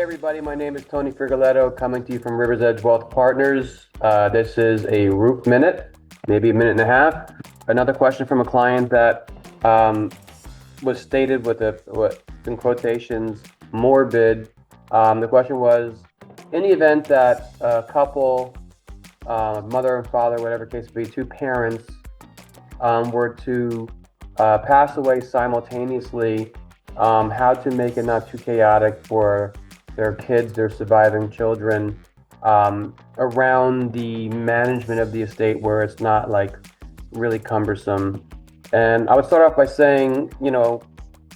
everybody. My name is Tony Frigoletto, coming to you from Rivers Edge Wealth Partners. This is a Roof Minute, maybe a minute and a half. Another question from a client that was stated with in quotations, morbid. The question was, in the event that a couple, mother and father, whatever case may be, two parents, were to pass away simultaneously, how to make it not too chaotic for their kids, their surviving children, around the management of the estate where it's not like really cumbersome. And I would start off by saying,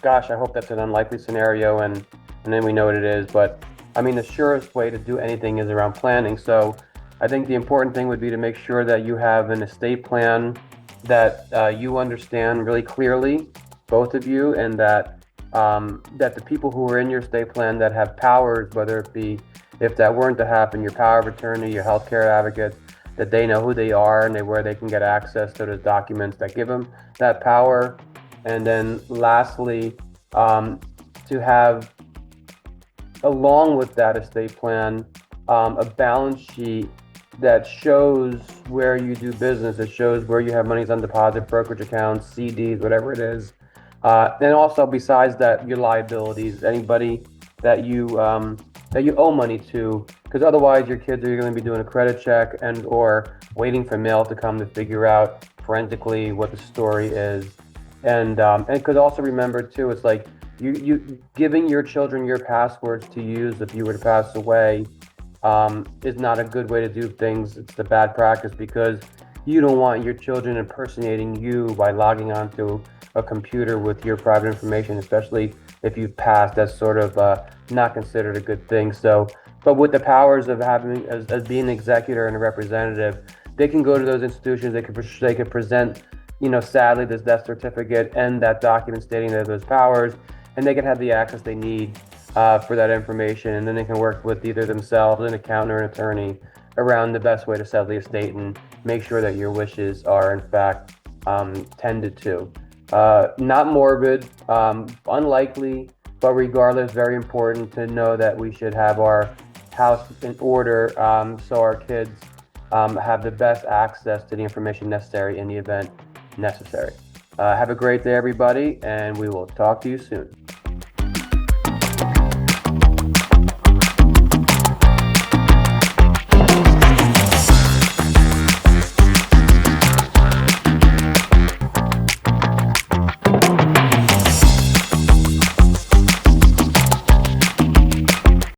gosh, I hope that's an unlikely scenario, and then we know what it is. But I mean, the surest way to do anything is around planning. So I think the important thing would be to make sure that you have an estate plan that you understand really clearly, both of you, and that the people who are in your estate plan that have powers, whether it be, if that weren't to happen, your power of attorney, your healthcare advocates, that they know who they are and where they can get access to those documents that give them that power. And then lastly, to have, along with that estate plan, a balance sheet that shows where you do business. It shows where you have monies on deposit, brokerage accounts, CDs, whatever it is. And also, besides that, your liabilities, anybody that you owe money to, because otherwise your kids are going to be doing a credit check and or waiting for mail to come to figure out forensically what the story is. And because also remember too, it's like you giving your children your passwords to use if you were to pass away is not a good way to do things. It's the bad practice, because you don't want your children impersonating you by logging onto a computer with your private information, especially if you've passed. That's sort of not considered a good thing. So, but with the powers of having as being an executor and a representative, they can go to those institutions. They could present, sadly, this death certificate and that document stating that those powers, and they can have the access they need for that information, and then they can work with either themselves, an accountant, or an attorney around the best way to settle the estate and make sure that your wishes are in fact tended to. Not morbid, unlikely, but regardless, very important to know that we should have our house in order, so our kids have the best access to the information necessary in the event necessary. Have a great day, everybody, and we will talk to you soon.